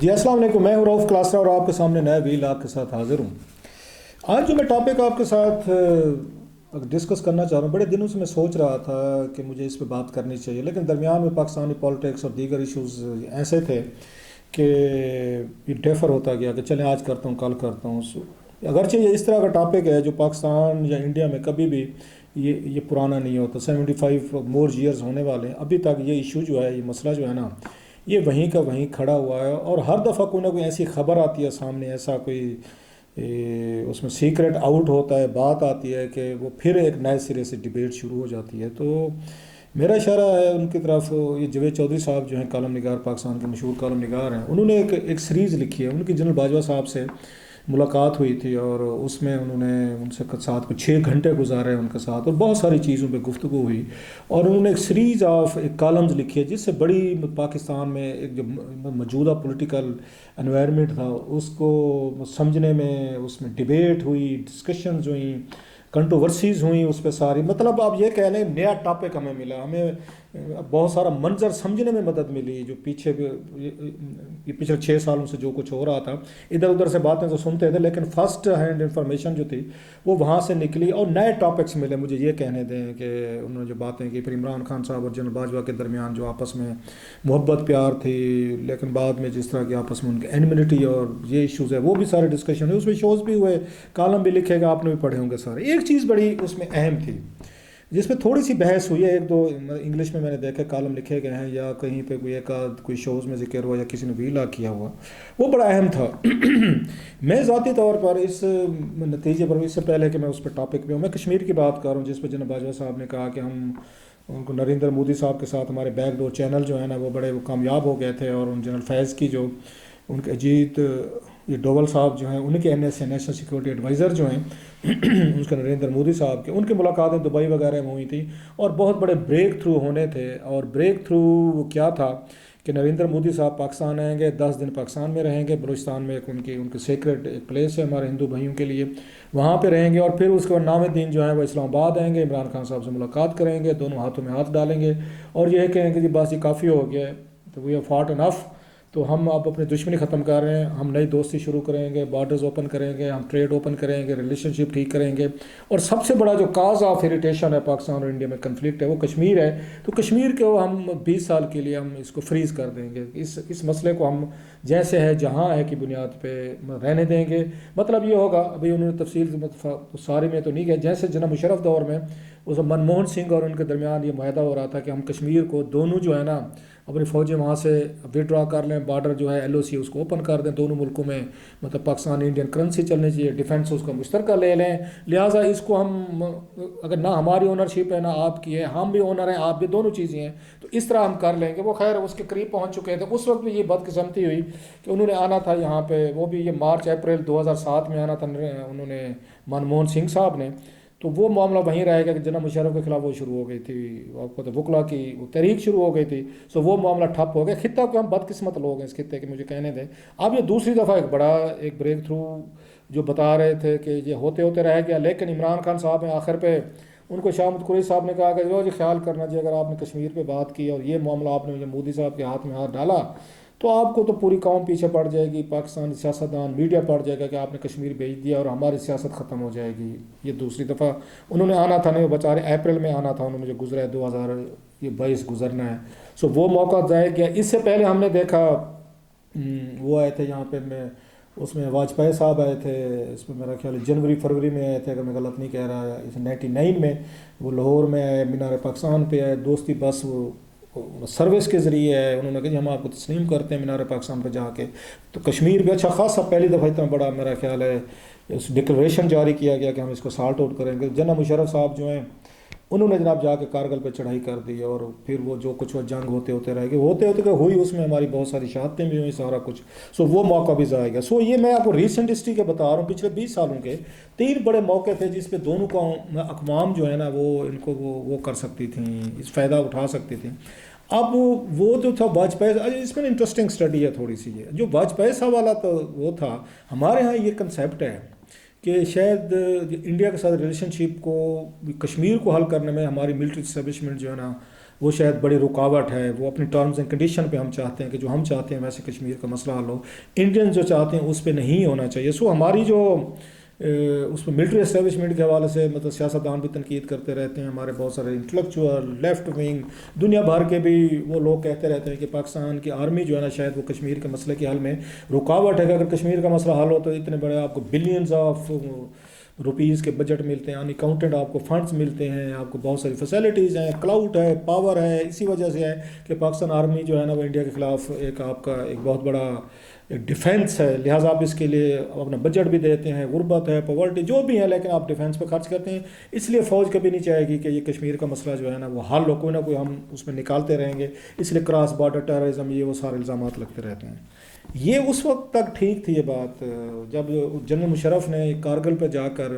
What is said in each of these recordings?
جی السلام علیکم، میں ہوں رؤف کلاسرا اور آپ کے سامنے نئے ویلاگ کے ساتھ حاضر ہوں۔ آج جو میں ٹاپک آپ کے ساتھ ڈسکس کرنا چاہ رہا ہوں، بڑے دنوں سے میں سوچ رہا تھا کہ مجھے اس پہ بات کرنی چاہیے، لیکن درمیان میں پاکستانی پالیٹکس اور دیگر ایشوز ایسے تھے کہ یہ ڈیفر ہوتا گیا کہ چلیں آج کرتا ہوں کل کرتا ہوں۔ اگرچہ یہ اس طرح کا ٹاپک ہے جو پاکستان یا انڈیا میں کبھی بھی یہ پرانا نہیں ہوتا، 75 مور ایئرز ہونے والے ہیں، ابھی تک یہ ایشو جو ہے، یہ مسئلہ جو ہے نا، یہ وہیں کا وہیں کھڑا ہوا ہے، اور ہر دفعہ کوئی نہ کوئی ایسی خبر آتی ہے سامنے، ایسا کوئی اس میں سیکرٹ آؤٹ ہوتا ہے، بات آتی ہے کہ وہ پھر ایک نئے سرے سے ڈیبیٹ شروع ہو جاتی ہے۔ تو میرا اشارہ ہے ان کی طرف، یہ جاوید چودھری صاحب جو ہیں کالم نگار، پاکستان کے مشہور کالم نگار ہیں، انہوں نے ایک سیریز لکھی ہے، ان کی جنرل باجوہ صاحب سے ملاقات ہوئی تھی، اور اس میں انہوں نے ان سے ساتھ کچھ 6 گھنٹے گزارے ان کے ساتھ، اور بہت ساری چیزوں پہ گفتگو ہوئی، اور انہوں نے ایک سیریز آف ایک کالمز لکھی ہے جس سے بڑی پاکستان میں ایک جو موجودہ پولیٹیکل انوائرمنٹ تھا اس کو سمجھنے میں، اس میں ڈیبیٹ ہوئی، ڈسکشنز ہوئیں، کنٹروورسیز ہوئیں اس پہ ساری، مطلب آپ یہ کہہ لیں نیا ٹاپک ہمیں ملا، ہمیں بہت سارا منظر سمجھنے میں مدد ملی، جو پچھلے 6 سالوں سے جو کچھ ہو رہا تھا، ادھر ادھر سے باتیں تو سنتے تھے، لیکن فرسٹ ہینڈ انفارمیشن جو تھی وہ وہاں سے نکلی، اور نئے ٹاپکس ملے۔ مجھے یہ کہنے دیں کہ انہوں نے جو باتیں کی، پھر عمران خان صاحب اور جنرل باجوہ کے درمیان جو آپس میں محبت پیار تھی، لیکن بعد میں جس طرح کی آپس میں ان کی اینیمٹی اور یہ ایشوز ہے، وہ بھی سارے ڈسکشن ہوئے، اس میں شوز بھی ہوئے، کالم بھی لکھے گا، آپ نے بھی پڑھے ہوں گے سارے۔ ایک چیز بڑی اس میں اہم تھی جس پہ تھوڑی سی بحث ہوئی ہے، 1-2 انگلش میں نے دیکھا کالم لکھے گئے ہیں، یا کہیں پہ کوئی شوز میں ذکر ہوا یا کسی نے ویلا کیا ہوا، وہ بڑا اہم تھا۔ میں ذاتی طور پر اس نتیجے پر، اس سے پہلے کہ میں اس پہ ٹاپک پہ ہوں، میں کشمیر کی بات کر رہا ہوں، جس پہ جناب باجوہ صاحب نے کہا کہ ہم ان کو نریندر مودی صاحب کے ساتھ ہمارے بیک ڈور چینل جو ہے نا وہ بڑے کامیاب ہو گئے تھے، اور ان جنرل فیض کی جو ان کے اجیت یہ ڈوول صاحب جو ہیں، ان کے NSA نیشنل سیکورٹی ایڈوائزر جو ہیں اس کے نریندر مودی صاحب کے، ان کی ملاقاتیں دبئی وغیرہ میں ہوئی تھیں، اور بہت بڑے بریک تھرو ہونے تھے، اور بریک تھرو وہ کیا تھا کہ نریندر مودی صاحب پاکستان آئیں گے، 10 دن پاکستان میں رہیں گے، بلوچستان میں ان کی سیکرٹ ایک پلیس ہے ہمارے ہندو بھائیوں کے لیے، وہاں پہ رہیں گے، اور پھر اس کے بعد نام دین جو ہے وہ اسلام آباد آئیں گے، عمران خان صاحب سے ملاقات کریں گے، دونوں ہاتھوں میں ہاتھ ڈالیں گے، اور یہ کہیں گے کہ بس یہ کافی ہو گیا ہے، تو وی ہیو فاٹ انف، تو ہم اب اپنی دشمنی ختم کر رہے ہیں، ہم نئی دوستی شروع کریں گے، بارڈرز اوپن کریں گے، ہم ٹریڈ اوپن کریں گے، ریلیشن شپ ٹھیک کریں گے، اور سب سے بڑا جو کاز آف اریٹیشن ہے پاکستان اور انڈیا میں کنفلکٹ ہے وہ کشمیر ہے، تو کشمیر کو ہم 20 سال کے لیے ہم اس کو فریز کر دیں گے، اس مسئلے کو ہم جیسے ہے جہاں ہے کی بنیاد پہ رہنے دیں گے۔ مطلب یہ ہوگا، ابھی انہوں نے تفصیل سارے میں تو نہیں گیا، جیسے جناب مشرف دور میں اس منموہن سنگھ اور ان کے درمیان یہ معاہدہ ہو رہا تھا کہ ہم کشمیر کو دونوں جو ہے نا اپنی فوجیں وہاں سے وڈرا کر لیں، بارڈر جو ہے LOC اس کو اوپن کر دیں، دونوں ملکوں میں مطلب پاکستان انڈین کرنسی چلنی چاہیے، ڈیفنس اس کا مشترکہ لے لیں، لہٰذا اس کو ہم اگر نہ ہماری اونرشپ ہے نہ آپ کی ہے، ہم بھی اونر ہیں آپ بھی، دونوں چیزیں ہیں، تو اس طرح ہم کر لیں گے۔ وہ خیر اس کے قریب پہنچ چکے تھے، اس وقت بھی یہ بدقسمتی ہوئی کہ انہوں نے آنا تھا یہاں پہ، وہ بھی یہ مارچ اپریل 2007 میں آنا تھا انہوں نے، منموہن سنگھ صاحب نے، تو وہ معاملہ وہیں رہے گا کہ جناب مشرف کے خلاف وہ شروع ہو گئی تھی، آپ کو تو وکلا کی وہ تحریک شروع ہو گئی تھی، سو وہ معاملہ ٹھپ ہو گیا۔ خطہ کو ہم بدقسمت لوگ ہیں اس خطے کے، مجھے کہنے دیں۔ اب یہ دوسری دفعہ ایک بڑا ایک بریک تھرو جو بتا رہے تھے کہ یہ ہوتے ہوتے رہ گیا، لیکن عمران خان صاحب نے آخر پہ ان کو شاہ محمود قریشی صاحب نے کہا کہ جو خیال کرنا چاہیے، اگر آپ نے کشمیر پہ بات کی اور یہ معاملہ آپ نے مودی صاحب کے ہاتھ میں ہاتھ ڈالا تو آپ کو تو پوری قوم پیچھے پڑ جائے گی، پاکستانی سیاستدان میڈیا پڑ جائے گا کہ آپ نے کشمیر بھیج دیا اور ہماری سیاست ختم ہو جائے گی۔ یہ دوسری دفعہ انہوں نے آنا تھا، نہیں وہ بیچارے اپریل میں آنا تھا، انہوں نے مجھے گزرا ہے 2022 گزرنا ہے، سو وہ موقع ضائع کیا۔ اس سے پہلے ہم نے دیکھا وہ آئے تھے یہاں پہ، میں اس میں واجپئی صاحب آئے تھے، اس میں میرا خیال ہے جنوری فروری میں آئے تھے اگر میں غلط نہیں کہہ رہا، 99 میں وہ لاہور میں آئے، مینار پاکستان پہ آئے، دوستی بس وہ سروس کے ذریعے ہے، انہوں نے کہا جی ہم آپ کو تسلیم کرتے ہیں مینار پاکستان پہ جا کے، تو کشمیر بھی اچھا خاصا پہلی دفعہ اتنا بڑا میرا خیال ہے اس ڈکلریشن جاری کیا گیا کہ ہم اس کو سارٹ آؤٹ کریں گے۔ جناب مشرف صاحب جو ہیں انہوں نے جناب جا کے کارگل پہ چڑھائی کر دی، اور پھر وہ جو کچھ وہ جنگ ہوتے رہ گئے، ہوتے کہ ہوئی، اس میں ہماری بہت ساری شہادتیں بھی ہوئیں، سارا کچھ، سو وہ موقع بھی ضائع گیا۔ سو یہ میں آپ کو ریسنٹ ہسٹری کے بتا رہا ہوں، پچھلے 20 سالوں کے 3 بڑے موقع تھے جس پہ دونوں اقوام جو ہے نا وہ ان کو وہ کر سکتی تھیں، اس فائدہ اٹھا سکتی تھیں۔ اب وہ جو تھا واجپئی، اس میں انٹرسٹنگ اسٹڈی ہے تھوڑی سی، یہ جو واجپئی صاحب والا تو وہ تھا، ہمارے ہاں یہ کنسیپٹ ہے کہ شاید انڈیا کے ساتھ ریلیشن شپ کو کشمیر کو حل کرنے میں ہماری ملٹری اسٹیبلشمنٹ جو ہے نا وہ شاید بڑی رکاوٹ ہے. وہ اپنی ٹرمز اینڈ کنڈیشن پہ ہم چاہتے ہیں کہ جو ہم چاہتے ہیں ویسے کشمیر کا مسئلہ حل ہو. انڈین جو چاہتے ہیں اس پہ نہیں ہونا چاہیے. سو ہماری جو اس میں ملٹری اسٹیبلشمنٹ کے حوالے سے مطلب سیاستدان بھی تنقید کرتے رہتے ہیں. ہمارے بہت سارے انٹلیکچوئل لیفٹ ونگ دنیا بھر کے بھی وہ لوگ کہتے رہتے ہیں کہ پاکستان کی آرمی جو ہے نا شاید وہ کشمیر کے مسئلے کے حل میں رکاوٹ ہے. کہ اگر کشمیر کا مسئلہ حل ہو تو اتنے بڑے آپ کو بلینز آف روپیز کے بجٹ ملتے ہیں, ان اکاؤنٹڈ آپ کو فنڈز ملتے ہیں, آپ کو بہت ساری فیسلٹیز ہیں, کلاؤڈ ہے, پاور ہے. اسی وجہ سے ہے کہ پاکستان آرمی جو ہے نا وہ انڈیا کے خلاف ایک آپ کا ایک بہت بڑا ایک ڈیفینس ہے. لہٰذا آپ اس کے لیے اپنا بجٹ بھی دیتے ہیں. غربت ہے, پاورٹی جو بھی ہے, لیکن آپ ڈیفینس پہ خرچ کرتے ہیں. اس لیے فوج کبھی نہیں چاہے گی کہ یہ کشمیر کا مسئلہ جو ہے نا وہ حل ہو. کوئی نہ کوئی ہم اس میں نکالتے رہیں گے. اس لیے کراس بارڈر ٹیررزم یہ وہ سارے الزامات لگتے رہتے ہیں. یہ اس وقت تک ٹھیک تھی یہ بات جب جنرل مشرف نے کارگل پہ جا کر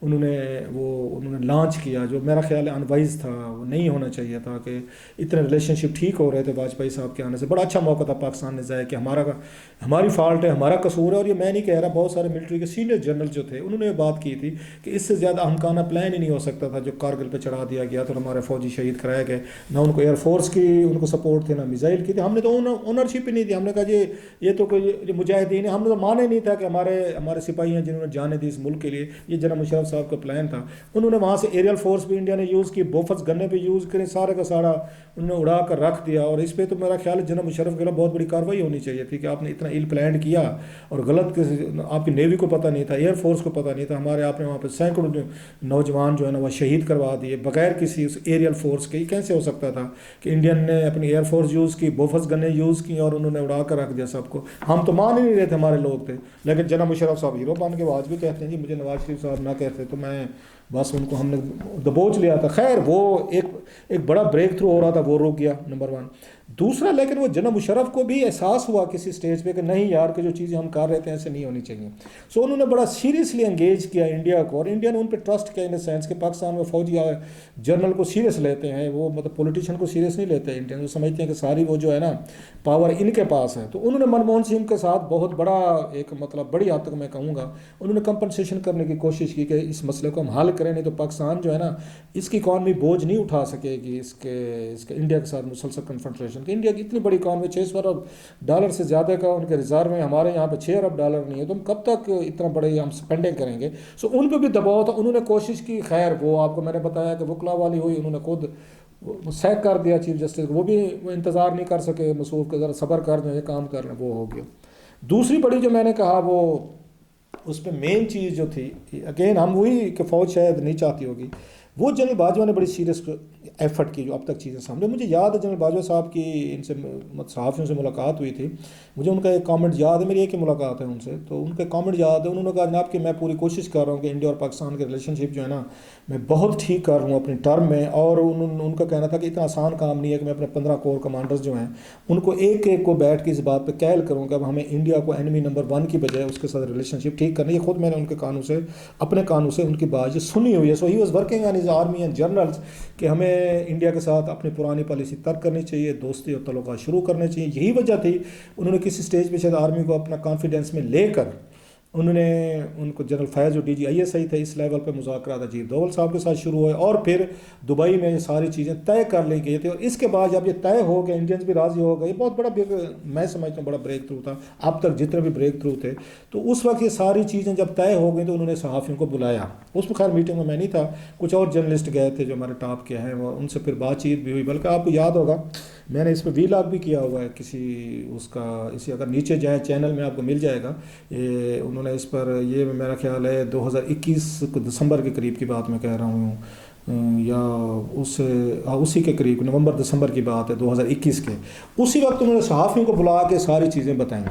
انہوں نے لانچ کیا, جو میرا خیال ہے انوائز تھا, وہ نہیں ہونا چاہیے تھا. کہ اتنے ریلیشن شپ ٹھیک ہو رہے تھے واجپئی صاحب کے آنے سے. بڑا اچھا موقع تھا پاکستان نے ضائع کہ ہماری فالٹ ہے, ہمارا قصور ہے. اور یہ میں نہیں کہہ رہا, بہت سارے ملٹری کے سینئر جنرل جو تھے انہوں نے یہ بات کی تھی کہ اس سے زیادہ احمقانہ پلان ہی نہیں ہو سکتا تھا جو کارگل پہ چڑھا دیا گیا تو ہمارے فوجی شہید کرائے گئے. نہ ان کو ایئر فورس کی ان کو سپورٹ تھی, نہ میزائل کی تھی. ہم نے تو اونرشپ ہی نہیں دی. ہم نے کہا یہ تو کوئی مجاہدین ہے. ہم نے تو مانا ہی نہیں تھا کہ ہمارے سپاہی ہیں جنہوں نے جانیں دی اس ملک کے لیے. یہ جنرل مشرف صاحب کا پلان تھا. انہوں نے وہاں سے ایریل فورس بھی انڈیا نے یوز کی, بوفرز گنے پہ یوز کرے, سارے کا سارا انہوں نے اڑا کر رکھ دیا. اور اس پہ تو میرا خیال ہے جنرل مشرف کے خلاف بہت بڑی کارروائی ہونی چاہیے تھی کہ آپ نے اتنا ایل پلان کیا اور غلط. آپ کی نیوی کو پتہ نہیں تھا, ایئر فورس کو پتہ نہیں تھا. ہمارے آپ نے وہاں پہ سینکڑوں نوجوان جو ہے نا وہ شہید کروا دیے بغیر کسی اس ایریل فورس کے. کیسے ہو سکتا تھا کہ انڈین نے اپنی ایئر فورس یوز کی, بوفرز گنے یوز کی اور انہوں نے اڑا کر رکھ دیا سب کو. ہم تو مان ہی نہیں رہے تھے, ہمارے لوگ تھے. لیکن جنرل مشرف صاحب ہیرو بن کے وہ آج بھی کہتے ہیں جی مجھے نواز شریف صاحب نہ کہتے تو میں بس ان کو ہم نے دبوچ لیا تھا. خیر وہ ایک بڑا بریک تھرو ہو رہا تھا, وہ رک گیا نمبر 1. دوسرا لیکن وہ جنرل مشرف کو بھی احساس ہوا کسی سٹیج پہ کہ نہیں یار کہ جو چیزیں ہم کر رہے تھے ایسے نہیں ہونی چاہیے. سو انہوں نے بڑا سیریسلی انگیج کیا انڈیا کو, اور انڈیا نے ان پہ ٹرسٹ کیا ان سینس کہ پاکستان میں فوجی جنرل کو سیریس لیتے ہیں. وہ مطلب پولیٹیشین کو سیریس نہیں لیتے انڈین. وہ سمجھتے ہیں کہ ساری وہ جو ہے نا پاور ان کے پاس ہے. تو انہوں نے منموہن سنگھ کے ساتھ بہت بڑا ایک مطلب بڑی حد تک میں کہوں گا انہوں نے کمپنسیشن کرنے کی کوشش کی کہ اس مسئلے کو ہم حل کریں, نہیں تو پاکستان جو ہے نا اس کی اکانومی بوجھ نہیں اٹھا سکے گی اس کے انڈیا کے ساتھ مسلسل کنفرنٹریشن. کہ انڈیا کی اتنی بڑی اکانومی $600 ارب سے زیادہ کا ان کے ریزرو ہیں, ہمارے یہاں پہ $6 ارب نہیں ہے, تو ہم کب تک اتنا بڑے ہم سپینڈنگ کریں گے. سو ان پہ بھی دباؤ تھا. انہوں نے کوشش کی, خیر وہ آپ کو میں نے بتایا کہ وکلا والی ہوئی, انہوں نے خود سیک کر دیا چیف جسٹس. وہ بھی انتظار نہیں کر سکے مصروف کے, ذرا صبر کر دیں, یہ کام کر لیں, وہ ہو گیا. دوسری بڑی جو میں نے کہا وہ اس پہ مین چیز جو تھی, اگین ہم وہی کہ فوج شاید نہیں چاہتی ہوگی, وہ جنرل باجوہ نے بڑی سیریس ایفرٹ کی جو اب تک چیزیں سامنے. مجھے یاد ہے جنرل باجوہ صاحب کی ان سے صحافیوں سے ملاقات ہوئی تھی. مجھے ان کا ایک کامنٹ یاد ہے, میری ایک ہی ملاقات ہے ان سے, تو ان کا کامنٹ یاد ہے. انہوں نے کہا جناب کہ میں پوری کوشش کر رہا ہوں کہ انڈیا اور پاکستان کے ریلیشن شپ جو ہے نا میں بہت ٹھیک کر رہا ہوں اپنی ٹرم میں. اور ان کا کہنا تھا کہ اتنا آسان کام نہیں ہے کہ میں اپنے 15 کور کمانڈرز جو ہیں ان کو ایک ایک کو بیٹھ کے اس بات پہ کہل کروں کہ اب ہمیں انڈیا کو اینمی نمبر 1 کی بجائے اس کے ساتھ ریلیشن شپ ٹھیک کرنا. یہ خود میں نے ان کے کانوں سے اپنے کانوں سے ان کی بات سنی ہوئی ہے. So he was working on his army and generals کہ ہمیں انڈیا کے ساتھ اپنی پرانی پالیسی ترک کرنی چاہیے, دوستی اور تعلقات شروع کرنے چاہیے. یہی وجہ تھی انہوں نے کسی سٹیج پہ شاید آرمی کو اپنا کانفیڈینس میں لے کر انہوں نے ان کو جنرل فیض جو ڈی جی ISI تھے اس لیول پہ مذاکرات اجیت دوول صاحب کے ساتھ شروع ہوئے, اور پھر دبئی میں یہ ساری چیزیں طے کر لی گئی تھی. اور اس کے بعد جب یہ طے ہو گئے, انڈینز بھی راضی ہو گئے, یہ بہت بڑا میں سمجھتا ہوں بڑا بریک تھرو تھا. اب تک جتنے بھی بریک تھرو تھے, تو اس وقت یہ ساری چیزیں جب طے ہو گئی تو انہوں نے صحافیوں کو بلایا. اس میں خیر میٹنگ میں نہیں تھا, کچھ اور جرنلسٹ گئے تھے جو ہمارے ٹاپ کے ہیں, وہ ان سے پھر بات چیت بھی ہوئی. بلکہ آپ کو یاد ہوگا میں نے اس پہ ویلاگ بھی کیا ہوا ہے کسی اس کا, اسی اگر نیچے جائیں چینل میں آپ کو مل جائے گا. انہوں نے اس پر یہ میرا خیال ہے 2021 دسمبر کے قریب کی بات میں کہہ رہا ہوں, یا اسی کے قریب نومبر دسمبر کی بات ہے 2021 کے. اسی وقت انہوں نے صحافیوں کو بلا کے ساری چیزیں بتائیں,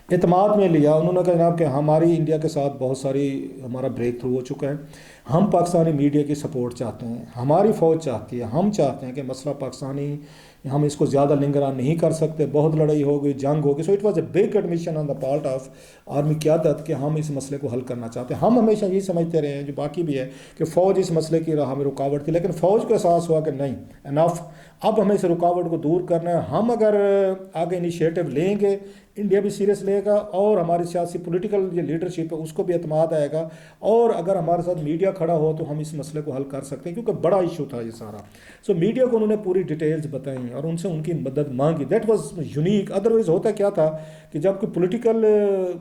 اعتماد میں لیا. انہوں نے کہا جناب کہ ہماری انڈیا کے ساتھ بہت ساری ہمارا بریک تھرو ہو چکا ہے, ہم پاکستانی میڈیا کی سپورٹ چاہتے ہیں، ہماری فوج چاہتی ہے، ہم چاہتے ہیں کہ مسئلہ پاکستانی ہم اس کو زیادہ لنگران نہیں کر سکتے، بہت لڑائی ہو گئی، جنگ ہو گئی. So it was a big admission on the part of army قیادت کہ ہم اس مسئلے کو حل کرنا چاہتے ہیں. ہم ہمیشہ یہ سمجھتے رہے ہیں، جو باقی بھی ہے، کہ فوج اس مسئلے کی راہ میں رکاوٹ تھی، لیکن فوج کو احساس ہوا کہ نہیں، انف، اب ہمیں اس رکاوٹ کو دور کرنا ہے. ہم اگر آگے انیشیٹو لیں گے، انڈیا بھی سیریس لے گا، اور ہماری سیاسی پولیٹیکل جو لیڈرشپ ہے اس کو بھی اعتماد آئے گا، اور اگر ہمارے ساتھ میڈیا کھڑا ہو تو ہم اس مسئلے کو حل کر سکتے ہیں، کیونکہ بڑا ایشو تھا یہ سارا. سو میڈیا کو انہوں نے پوری ڈیٹیلز بتائیں اور ان سے ان کی مدد مانگی. That was unique. ادروائز ہوتا کیا تھا کہ جب کوئی پولیٹیکل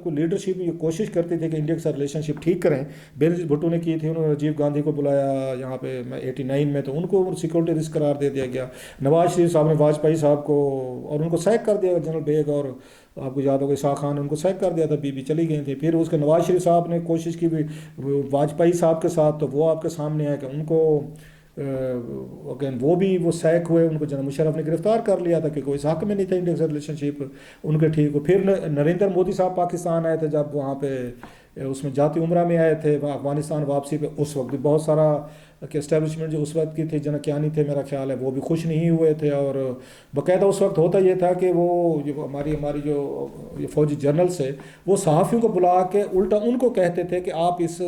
کوئی لیڈرشپ یہ کوشش کرتی تھی کہ انڈیا کے ساتھ ریلیشن شپ ٹھیک کریں، بینظیر بھٹو نے کی تھی، انہوں نے راجیو گاندھی کو بلایا یہاں پہ 89 میں، تو ان کو سیکورٹی رسک قرار دے دیا گیا. نواز شریف صاحب نے واجپئی صاحب کو، اور ان کو سیک کر دیا جنرل بیگ، اور آپ کو یاد ہوگا شاہ خان نے ان کو سیک کر دیا تھا، بی بی چلی گئی تھی. پھر اس کے نواز شریف صاحب نے کوشش کی واجپئی صاحب کے ساتھ، تو وہ آپ کے سامنے ہے کہ ان کو اگین وہ سیک ہوئے، ان کو جنرل مشرف نے گرفتار کر لیا تھا کہ کوئی اس حق میں نہیں تھا انڈیا سے ریلیشن شپ ان کے ٹھیک ہو. پھر نریندر مودی صاحب پاکستان آئے تھے، جب وہاں پہ اس میں جاتی عمرہ میں آئے تھے افغانستان واپسی پہ، اس وقت بھی بہت سارا کہ اسٹیبلشمنٹ جو اس وقت کی تھی، جنکیانی تھے میرا خیال ہے، وہ بھی خوش نہیں ہوئے تھے. اور باقاعدہ اس وقت ہوتا یہ تھا کہ وہ جو ہماری جو فوجی جنرلس ہے، وہ صحافیوں کو بلا کے الٹا ان کو کہتے تھے کہ آپ اس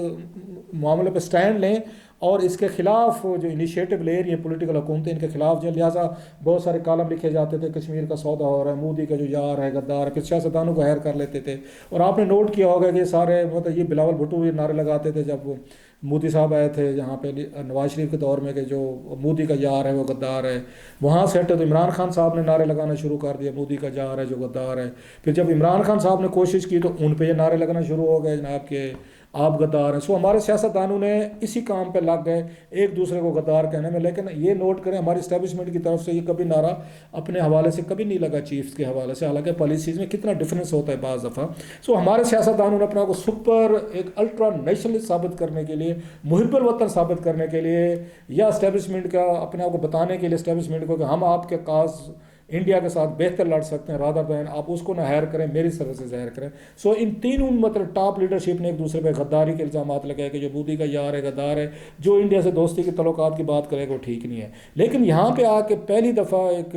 معاملے پہ سٹینڈ لیں، اور اس کے خلاف جو انیشیٹو لے رہی ہیں پولیٹیکل حکومتیں، ان کے خلاف جو لہٰذا بہت سارے کالم لکھے جاتے تھے، کشمیر کا سودا ہو رہا ہے، مودی کا جو یار ہے غدار ہے، پھر سیاستدانوں کو ہائر کر لیتے تھے. اور آپ نے نوٹ کیا ہوگا کہ یہ سارے مطلب یہ بلاول بھٹو یہ نعرے لگاتے تھے جب مودی صاحب آئے تھے یہاں پہ نواز شریف کے دور میں، کہ جو مودی کا یار ہے وہ غدار ہے. وہاں سے ہٹے تو عمران خان صاحب نے نعرے لگانا شروع کر دیا، مودی کا یار ہے جو غدار ہے. پھر جب عمران خان صاحب نے کوشش کی تو ان پہ یہ نعرے لگانا شروع ہو گئے جناب کہ آپ غدار ہیں. سو ہمارے سیاستدانوں نے اسی کام پہ لگ گئے، ایک دوسرے کو غدار کہنے میں. لیکن یہ نوٹ کریں ہماری اسٹیبلشمنٹ کی طرف سے یہ کبھی نعرہ اپنے حوالے سے کبھی نہیں لگا چیفز کے حوالے سے، حالانکہ پالیسیز میں کتنا ڈفرینس ہوتا ہے بعض دفعہ. سو ہمارے سیاستدانوں نے اپنا کو سپر ایک الٹرا نیشنلسٹ ثابت کرنے کے لیے، محب الوطن ثابت کرنے کے لیے، یا اسٹیبلشمنٹ کا اپنے آپ کو بتانے کے لیے اسٹیبلشمنٹ کو کہ ہم آپ کے کاز انڈیا کے ساتھ بہتر لڑ سکتے ہیں، رادر دین آپ اس کو نہ ہائر کریں، میری سروسز ہائر کریں. سو ان تینوں مطلب ٹاپ لیڈرشپ نے ایک دوسرے پہ غداری کے الزامات لگائے کہ جو مودی کا یار ہے غدار ہے، جو انڈیا سے دوستی کے تعلقات کی بات کرے گا وہ ٹھیک نہیں ہے. لیکن یہاں پہ آ کے پہلی دفعہ ایک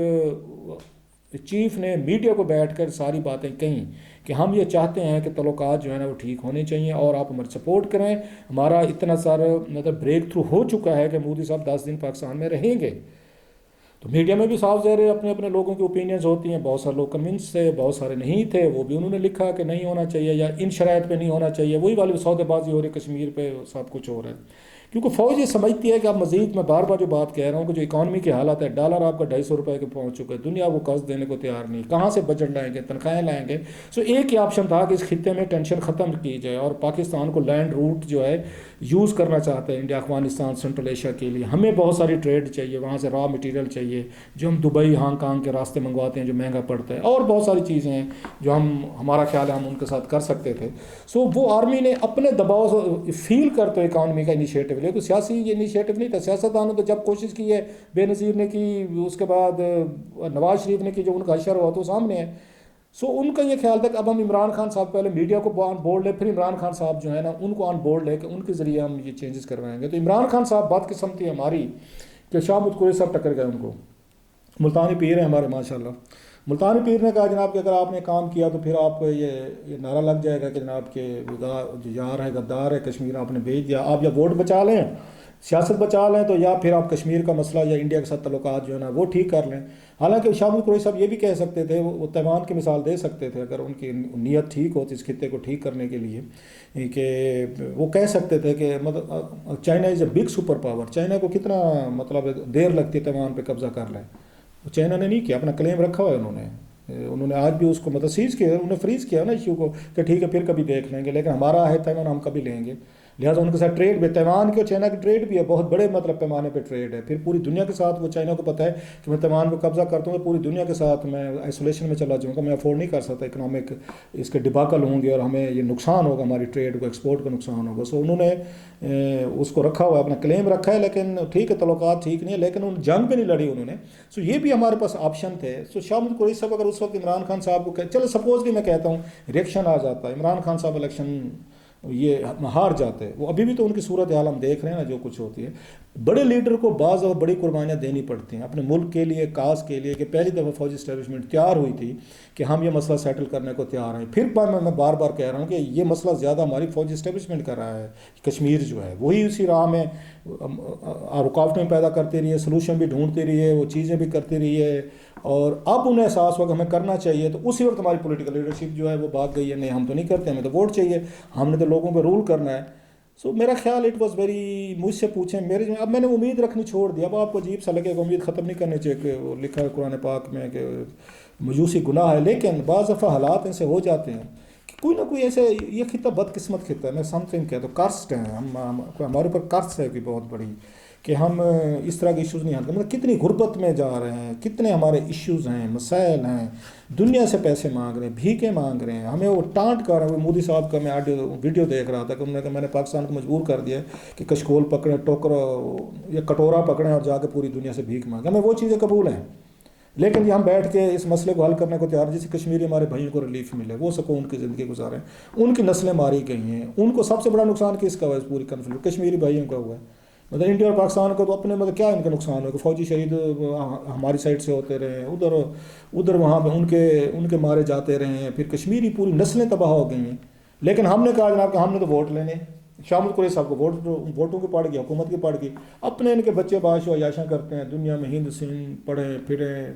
چیف نے میڈیا کو بیٹھ کر ساری باتیں کہیں کہ ہم یہ چاہتے ہیں کہ تعلقات جو ہے نا وہ ٹھیک ہونے چاہیے، اور آپ ہماری سپورٹ کریں. ہمارا اتنا سارا مطلب بریک تھرو ہو چکا ہے کہ مودی صاحب 10 دن پاکستان میں رہیں گے. تو میڈیا میں بھی صاف ظاہر اپنے اپنے لوگوں کی اوپینینز ہوتی ہیں، بہت سارے لوگ کنونس تھے، بہت سارے نہیں تھے، وہ بھی انہوں نے لکھا کہ نہیں ہونا چاہیے یا ان شرائط پہ نہیں ہونا چاہیے. وہی والی سودے بازی ہو رہی ہے کشمیر پہ، سب کچھ ہو رہا ہے. کیونکہ فوج یہ سمجھتی ہے کہ آپ مزید، میں بار بار جو بات کہہ رہا ہوں کہ جو اکانومی کی حالت ہے، ڈالر آپ کا 250 روپے کے پہنچ چکا ہے، دنیا کو قرض دینے کو تیار نہیں، کہاں سے بجٹ لائیں گے، تنخواہیں لائیں گے. سو ایک ہی آپشن تھا کہ اس خطے میں ٹینشن ختم کی جائے، اور پاکستان کو لینڈ روٹ جو ہے یوز کرنا چاہتے ہیں انڈیا، افغانستان، سنٹرل ایشیا کے لیے. ہمیں بہت ساری ٹریڈ چاہیے، وہاں سے را مٹیریل چاہیے جو ہم دبئی، ہانگ کانگ کے راستے منگواتے ہیں جو مہنگا پڑتا ہے، اور بہت ساری چیزیں ہیں جو ہمارا خیال ہے ہم ان کے ساتھ کر سکتے تھے. سو وہ آرمی نے اپنے دباؤ سے فیل کرتے ہوئے اکانومی کا انیشیٹو لیا. کوئی سیاسی انیشیٹو نہیں تھا. سیاستدانوں تو جب کوشش کی ہے، بے نظیر نے کی، اس کے بعد نواز شریف نے کی، جو ان کا اشر ہوا تو سامنے ہے. سو ان کا یہ خیال تھا کہ اب ہم عمران خان صاحب پہلے میڈیا کو آن بورڈ لے، پھر عمران خان صاحب جو ہے نا ان کو آن بورڈ لے کے ان کے ذریعے ہم یہ چینجز کروائیں گے. تو عمران خان صاحب بدقسمتی ہماری کہ شاہ محمود قریشی صاحب ٹکر گئے ان کو. ملتانی پیر ہیں ہمارے ماشاءاللہ. ملتانی پیر نے کہا جناب کہ اگر آپ نے کام کیا تو پھر آپ کو یہ نعرہ لگ جائے گا کہ جناب کہ جو یار ہے غدار ہے، کشمیر آپ نے بھیج دیا، آپ یا ووٹ بچا لیں، سیاست بچا لیں، تو یا پھر آپ کشمیر کا مسئلہ یا انڈیا کے ساتھ تعلقات جو ہے نا وہ ٹھیک کر لیں. حالانکہ شاہ محمود قریشی صاحب یہ بھی کہہ سکتے تھے، وہ تیوان کی مثال دے سکتے تھے اگر ان کی نیت ٹھیک ہوتی اس خطے کو ٹھیک کرنے کے لیے، کہ وہ کہہ سکتے تھے کہ مطلب China is a big super power, China کو کتنا مطلب دیر لگتی ہے تیوان پہ قبضہ کر لیں. چائنا نے نہیں کیا، اپنا کلیم رکھا ہوا ہے انہوں نے آج بھی اس کو مطلب سیز کیا، انہوں نے فریز کیا نا ایشو کو کہ ٹھیک ہے پھر کبھی دیکھ لیں گے، لیکن ہمارا ہے تیوان ہم کبھی لیں گے. لہٰذا ان کے ساتھ ٹریڈ بھی، تیوان کی اور چائنا کی ٹریڈ بھی ہے، بہت بڑے مطلب پیمانے پہ ٹریڈ ہے. پھر پوری دنیا کے ساتھ وہ چائنا کو پتہ ہے کہ میں تیوان پہ قبضہ کرتا ہوں، پوری دنیا کے ساتھ میں آئسولیشن میں چلا جاؤں گا، میں افورڈ نہیں کر سکتا، اکنامک اس کے ڈباکل ہوں گے اور ہمیں یہ نقصان ہوگا، ہماری ٹریڈ کو، ایکسپورٹ کو نقصان ہوگا. سو انہوں نے اس کو رکھا ہوا ہے، اپنا کلیم رکھا ہے. لیکن ٹھیک ہے تعلقات ٹھیک نہیں ہے، لیکن ان جنگ پہ نہیں لڑی انہوں نے. سو یہ بھی ہمارے پاس آپشن تھے. سو شاہ محمود قریشی صاحب اگر اس وقت عمران خان صاحب کو چلو سپوز بھی میں کہتا ہوں ریئیکشن آ جاتا ہے، عمران خان صاحب الیکشن یہ ہار جاتے. وہ ابھی بھی تو ان کی صورت حال ہم دیکھ رہے ہیں نا جو کچھ ہوتی ہے. بڑے لیڈر کو بعض اور بڑی قربانیاں دینی پڑتی ہیں اپنے ملک کے لیے, کاز کے لیے, کہ پہلی دفعہ فوجی اسٹیبلشمنٹ تیار ہوئی تھی کہ ہم یہ مسئلہ سیٹل کرنے کو تیار ہیں. پھر میں بار بار کہہ رہا ہوں کہ یہ مسئلہ زیادہ ہماری فوجی اسٹیبلشمنٹ کر رہا ہے. کشمیر جو ہے وہی اسی راہ میں رکاوٹیں پیدا کرتی رہی ہے, سلوشن بھی ڈھونڈتی رہی ہے, وہ چیزیں بھی کرتی رہی ہے, اور اب انہیں احساس ہوا کہ ہمیں کرنا چاہیے. تو اسی وقت ہماری پولیٹیکل لیڈرشپ جو ہے وہ بھاگ گئی ہے, نہیں ہم تو نہیں کرتے, ہمیں تو ووٹ چاہیے, ہم نے تو لوگوں پہ رول کرنا ہے. سو میرا خیال اٹ واز ویری, مجھ سے پوچھیں میرے, اب میں نے امید رکھنی چھوڑ دی. اب آپ کو عجیب سا لگے کہ امید ختم نہیں کرنی چاہیے, کہ وہ لکھا ہے قرآن پاک میں کہ مجوسی گناہ ہے, لیکن بعض دفعہ حالات ایسے ہو جاتے ہیں کہ کوئی نہ کوئی ایسے, یہ خطہ بدقسمت خطہ ہے, میں سم تھنگ کہتا ہوں کرسڈ ہیں ہم, ہمارے اوپر کرس ہے کہ بہت بڑی, کہ ہم اس طرح کے ایشوز نہیں حل کرتے. مطلب کتنی غربت میں جا رہے ہیں, کتنے ہمارے ایشوز ہیں, مسائل ہیں, دنیا سے پیسے مانگ رہے ہیں, بھیکیں مانگ رہے ہیں, ہمیں وہ ٹانٹ کر رہے ہیں. مودی صاحب کا میں ویڈیو دیکھ رہا تھا کہ انہوں نے کہا میں نے پاکستان کو مجبور کر دیا کہ کشکول پکڑیں, ٹوکرا یا کٹورا پکڑیں اور جا کے پوری دنیا سے بھیک مانگیں. ہمیں وہ چیزیں قبول ہیں, لیکن یہ ہم بیٹھ کے اس مسئلے کو حل کرنے کو تیار, جیسے کشمیری ہمارے بھائیوں کو ریلیف ملے, وہ سکون کی زندگی گزاریں. ان کی نسلیں ماری گئی ہیں, ان کو سب سے بڑا نقصان کس کا ہوا ہے پوری کنفلکٹ, کشمیری بھائیوں کا ہوا ہے. مطلب انڈیا اور پاکستان کو تو اپنے مطلب کیا ان کا نقصان ہو کہ فوجی شہید ہماری سائڈ سے ہوتے رہے ہیں, ادھر وہاں پہ ان کے مارے جاتے رہے ہیں, پھر کشمیری پوری نسلیں تباہ ہو گئی ہیں. لیکن ہم نے کہا جناب کہ ہم نے تو ووٹ لینے, شامل قریشی صاحب کو ووٹوں کی پڑ گئی, حکومت کی پڑ گئی, اپنے ان کے بچے باش و عیاشاں کرتے ہیں دنیا میں, ہند سندھ پڑھیں پھریں,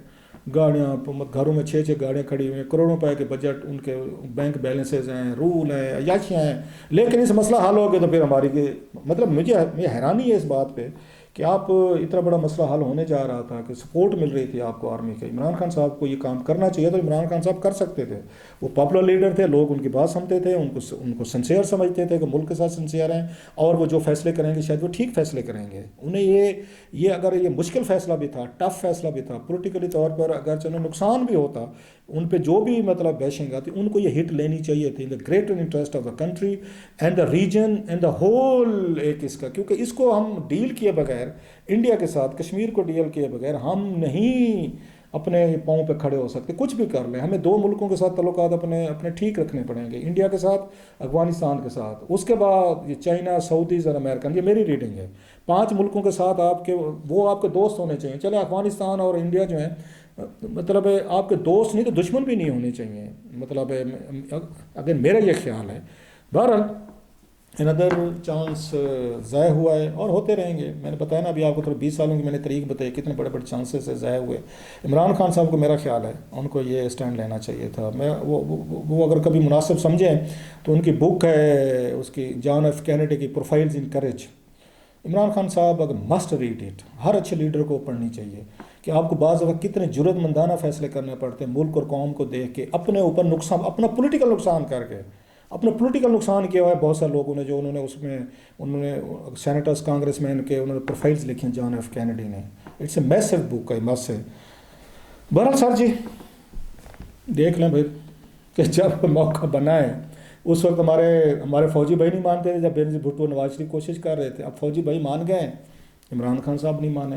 گاڑیاں گھروں میں 6 گاڑیاں کھڑی ہوئی ہیں, کروڑوں روپے کے بجٹ, ان کے بینک بیلنسز ہیں, رول ہیں, عیاشیاں ہیں. لیکن اس مسئلہ حل ہو گیا تو پھر ہماری مطلب مجھے حیرانی ہے اس بات پہ کہ آپ اتنا بڑا مسئلہ حل ہونے جا رہا تھا, کہ سپورٹ مل رہی تھی آپ کو آرمی کے, عمران خان صاحب کو یہ کام کرنا چاہیے, تو عمران خان صاحب کر سکتے تھے. وہ پاپولر لیڈر تھے, لوگ ان کی بات سنتے تھے, ان کو سنسیئر سمجھتے تھے کہ ملک کے ساتھ سنسیئر ہیں, اور وہ جو فیصلے کریں گے شاید وہ ٹھیک فیصلے کریں گے. انہیں یہ اگر یہ مشکل فیصلہ بھی تھا, ٹف فیصلہ بھی تھا, پولیٹیکلی طور پر اگر چلو نقصان بھی ہوتا, ان پہ جو بھی مطلب بیشنگ آتی, ان کو یہ ہٹ لینی چاہیے تھی, in the greater interest of the country and the region and the whole. ایک اس کا, کیونکہ اس کو ہم ڈیل کیے بغیر, انڈیا کے ساتھ کشمیر کو ڈیل کیے بغیر ہم نہیں اپنے پاؤں پہ کھڑے ہو سکتے. کچھ بھی کر لیں, ہمیں 2 ملکوں کے ساتھ تعلقات اپنے ٹھیک رکھنے پڑیں گے, انڈیا کے ساتھ, افغانستان کے ساتھ, اس کے بعد یہ چائنا, سعودیز اور امریکن, یہ میری ریڈنگ ہے. 5 ملکوں کے ساتھ آپ کے دوست ہونے چاہیے. چلے افغانستان اور انڈیا جو ہیں مطلب آپ کے دوست نہیں تو دشمن بھی نہیں ہونے چاہیے, مطلب اگر میرا یہ خیال ہے. بہرحال اندر چانس ضائع ہوا ہے اور ہوتے رہیں گے. میں نے بتایا نا ابھی آپ کو, 20 سالوں کی میں نے تاریخ بتائی, کتنے بڑے بڑے چانسز سے ضائع ہوئے. عمران خان صاحب کو میرا خیال ہے ان کو یہ اسٹینڈ لینا چاہیے تھا. وہ اگر کبھی مناسب سمجھیں تو ان کی بک ہے, اس کی جان ایف کینیڈی کی پروفائلز ان کریج. عمران خان صاحب اگر مسٹ ریڈ اٹ, ہر اچھے لیڈر کو پڑھنی چاہیے, کہ آپ کو بعض وقت کتنے جرأت مندانہ فیصلے کرنے پڑتے ہیں ملک اور قوم کو دیکھ کے, اپنے اوپر نقصان, اپنا پولیٹیکل نقصان کر کے. اپنا پولیٹیکل نقصان کیا ہوا ہے بہت سارے لوگوں نے, جو انہوں نے سینیٹرز, کانگریس مین کے انہوں نے پروفائلز لکھی ہیں جان ایف کینیڈی نے. اٹس اے میسو بک ہے, مس ہے. بہرحال سر جی دیکھ لیں بھائی کہ جب موقع بنا ہے, اس وقت ہمارے فوجی بھائی نہیں مانتے تھے, جب بینظیر بھٹو نواز شریف کوشش کر رہے تھے. اب فوجی بھائی مان گئے, عمران خان صاحب نہیں مانے.